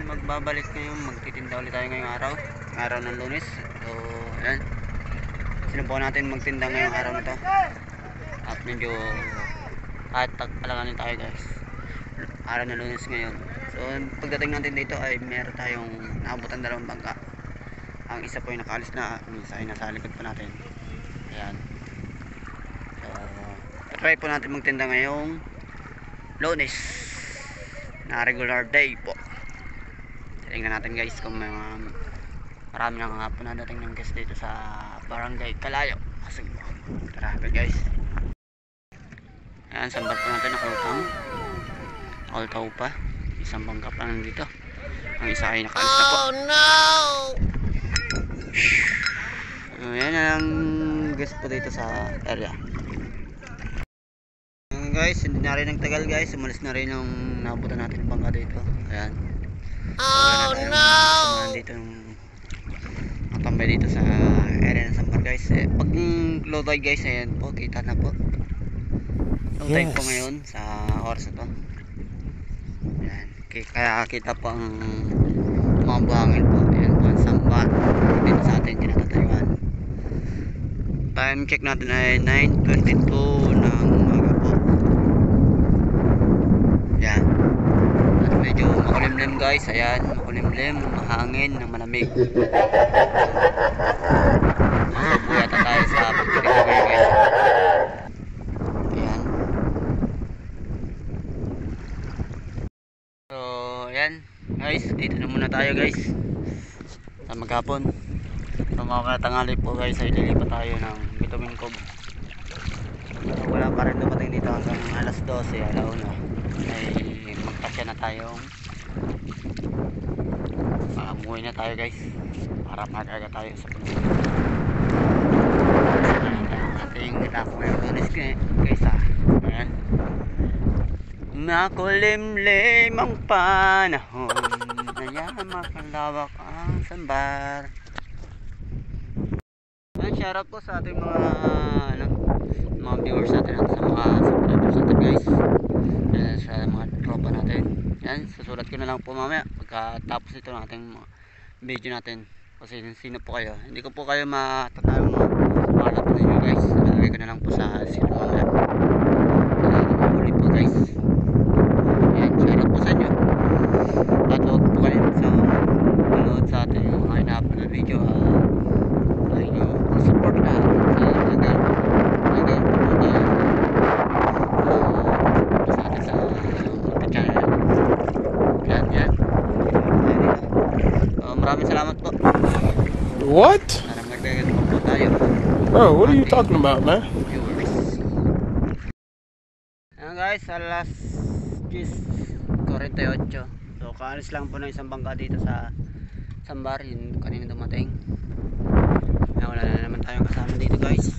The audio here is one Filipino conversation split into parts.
magbabalik ngayon, magtitinda ulit tayo ngayong araw ng Lunes. So ayan, sinubukan natin magtinda ngayong araw na to at medyo kahit tagpalanganin tayo guys, araw ng Lunes ngayon. So pagdating natin dito ay meron tayong naabutan dalawang bangka. Ang isa po ay nakaalis na, ang isa ay nasa likod pa natin. Ayan, so try po natin magtinda ngayong Lunes na regular day po. Tingnan natin guys kung may marami nang hapon na dating ng guest dito sa Barangay Kalayo. Tara guys. Ayan, sambar po natin nakultaw pa. Isang bangka pa nandito. Ang isa ay nakaalis na po. Oh no! Ayan ang guest po dito sa area. Guys, hindi na rin nagtagal guys, umalis na rin yung nabutan natin bangka dito. Ayan. Oh no! Dito matambay dito sa area ng Sambar guys. Pag low tide guys, ayan po, kita na po. Low tide po ngayon sa oras na to. Ayan. Kaya kita po ang mga buhangin po. Ayan po ang Sambar dito sa ating kinatatayuan. Time check natin ay 9:22 ng umaga po. Ayan. At medyo makulimlim guys. Ayan, makulimlim, mahangin, na malamig. Nasa yata tayo sa pagkakagawa guys. Ayan. So, ayan guys, dito na muna tayo guys sa maghapon. So mga tanghali po guys ay lilipat tayo ng Bituin Cove. So, wala pa rin dumating dito hanggang alas 12, alauna ay magpasya na tayong umuwi na tayo guys para mag-aga tayo sa puno. Ating ilako ngayon Lunes guys ayan. Makulimlim ang panahon, ayan, makalawak ang Sambar. Shoutout po sa ating mga viewers natin at sa mga subscribers natin guys. Yan, sa mga tropa natin. Yan, susulat ko na lang po mamaya pagkatapos ito ng ating video natin. Kasi sino po kayo. Hindi ko po kayo matatawag mga po ninyo guys. Lagay ko na lang po sa sino mamaya. Huli po guys. Yan, shoutout po sa inyo. At huwag po kayo sa manood sa ating mga ina-upload na video. Support na lagay po tayo sa atin sa mga channel. Yan. Maraming salamat po. What? Nagdagan po tayo. Bro, what are you talking about, man? Viewers. Ayan guys, alas 10:48. So kaalis lang po ng isang bangka dito sa Sambar, yun kanina dumating. Wala na naman tayong kasama dito guys.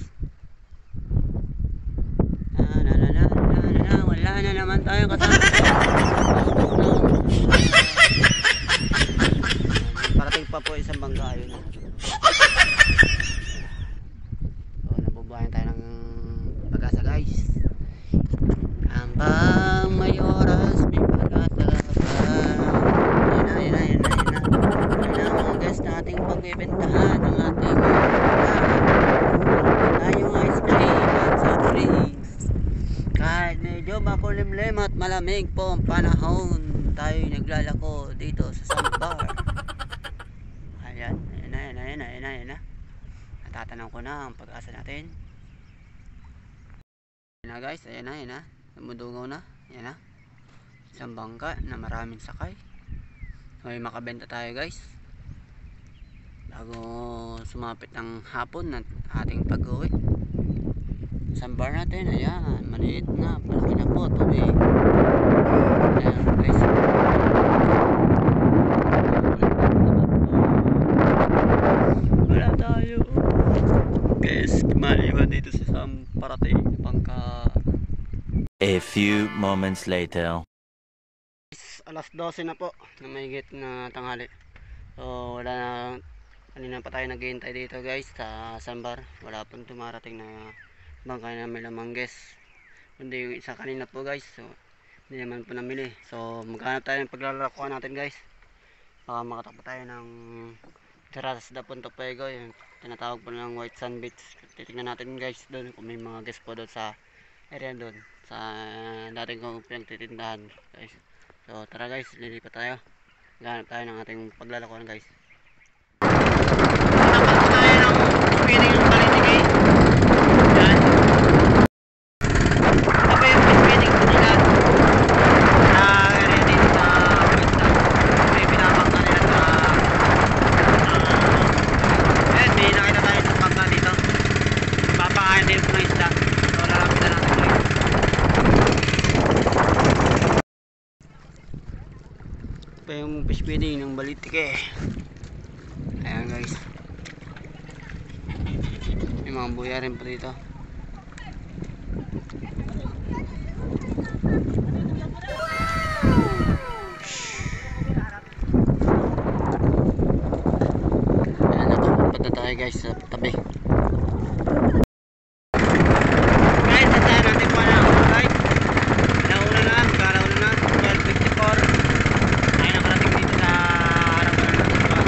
Wala na naman tayong kasama. Parating pa po isang bangka yun. So nabubuhayan tayo ng pag-asa guys. Hanggang may oras may pag-asa pa. Ayun na mga guys na ating pagbibentahan ng ating tayong ice cream at soft drinks. Kahit medyo makulimlim at malamig po ang panahon, tayo naglalako dito sa Sambar. Ayan na. Natatanaw ko na ang pag-asa natin. Ayan na guys, ayan na. Dumudungaw na. Ayan na. Isang bangka na maraming sakay. May makabenta tayo guys bago sumapit ng hapon na ating pag-uwi. Sambar natin, ayan, maliit na, palaki na po tubig. Ayan guys, wala tayo guys, maliwan dito sa Samparate bangka. A few moments later. Alas 12 na po na mahigit na tanghali. So wala na, kanina pa tayo naghihintay dito guys sa Sambar. Wala pong tumarating na bangka na may lamangges, kundi yung isa kanina po guys. So hindi naman po namili. So maghanap tayo ng paglalakuan natin guys. Baka makatakbo tayo ng Terraces de Punto Fuego, yung tinatawag po ng White Sand Beach. Titignan natin guys doon kung may mga guest po doon sa area doon, sa dating kong pinagtitindahan guys. So tara guys, lilipat tayo. Ganap tayo ng ating paglalakuan guys. Tapos tayo ng speeding ng Balitigay. Yan. Ito po yung speeding sa nila. Sa area dito sa White Sand. May pinapakta nila sa ayan, may nakita tayo sa pangka dito. Papakain din po ng isda. So lalapit na natin guys. Ito yung fish feeding ng Balitigay. Ayan guys, may mga buya rin po dito. Ayan, nakapunta na tayo guys sa tabi. Guys, sasaya natin po na ako guys. Nauna na, magkalauna na 12:54. Ay nakarating dito sa harap na natin pa.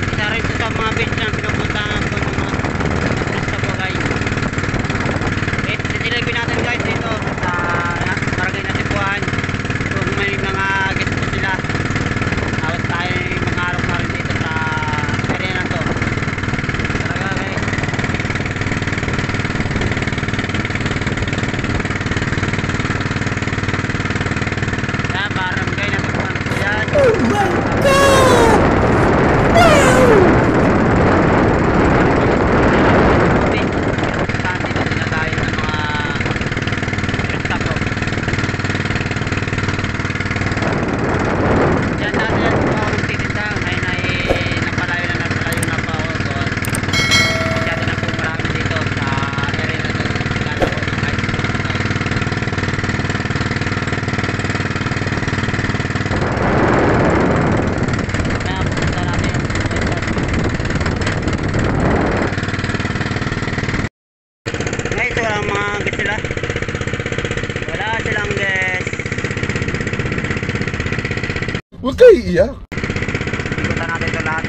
Isa rin ito sa mga beach na pinupuntahan ko ng mga turista po guys. Sisilipin natin guys dito sa barangay na Tipuan. Kung may mga guest po sila, tapos tayo mga araw na rin dito sa area na to. Talaga guys. Yan, barangay na Tipuan po yan. Oh my God! Huwag kayo iiyak. Ikutan natin ito lahat.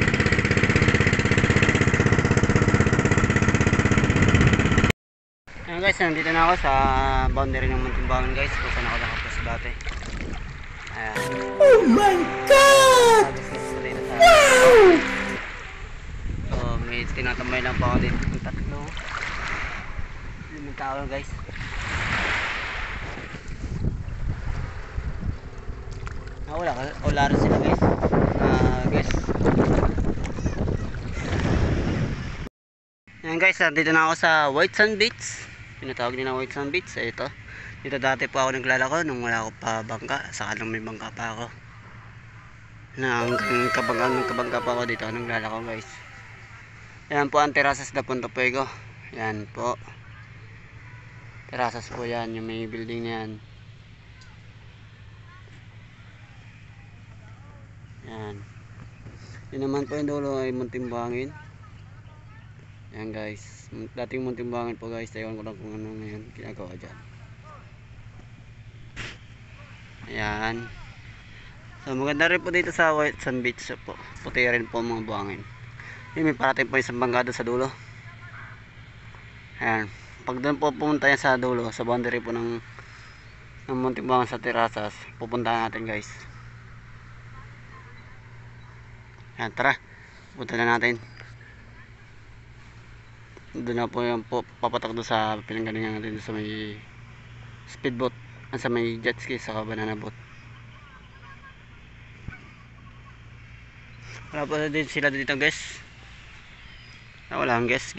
Ayan guys, nandito na ako sa boundary ng Muntinbangan guys, kung saan ako nakapas dati. Ayan. Oh my God! Wow! So may tinatambay lang pa ako dito ng tatlo. Limang tao lang guys. Wala rin sila guys. Guys. Ayan guys, dito na ako sa White Sand Beach. Pinatawag nila White Sand Beach. Ito. Dito dati po ako naglalako nung wala ako pa bangka. Saka nang may bangka pa ako. Hanggang kabangka pa ako dito naglalako guys. Ayan po ang Terraces de Punto Fuego. Ayan po. Terraces po yan. Yung may building na yan. Yan. Yun naman po yung dulo ay Muntinbangan. Yan guys. Dating Muntinbangan po guys. Ewan ko lang kung ano ngayon ginagawa dyan. Ayan. So maganda rin po dito sa White Sand Beach po. Puti rin po mga buhangin. Yun, may parating po isang bangka doon sa dulo. Ayan. Pag doon po pumunta yan sa dulo, sa boundary po ng Muntinbangan sa Terraces, pupuntahan natin guys. Yan, tara. Punta na natin. Doon na po yung papatak doon sa pinanggalingan natin sa may speedboat. Sa may jet ski sa banana boat. Wala pa din sila dito guys. Wala ang guys.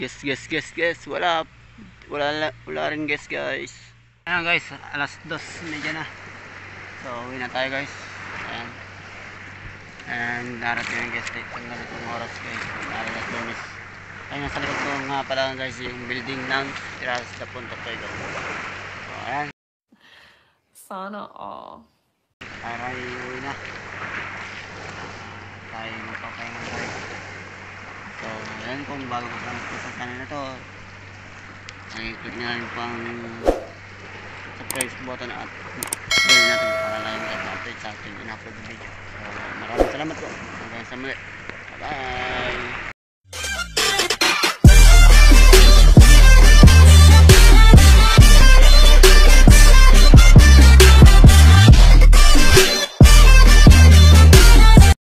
Wala rin guys guys. Ayan guys, alas 2:30 na. So uwi na tayo guys. Ayan. And darating yung guest date ng ganitong oras guys. Alas 2. Ay nasa likod ko nga pala guys yung building ng Terraces de Punto Fuego. So ayan. Sana all. Para iuwi na. Tayo magpapahinga guys. So ayan, kung bago ko lang po sa channel na to, ay click na rin po ang subscribe button at bell natin para lang yung update sa ating in-upload video. So maraming salamat po. sa muli. Bye!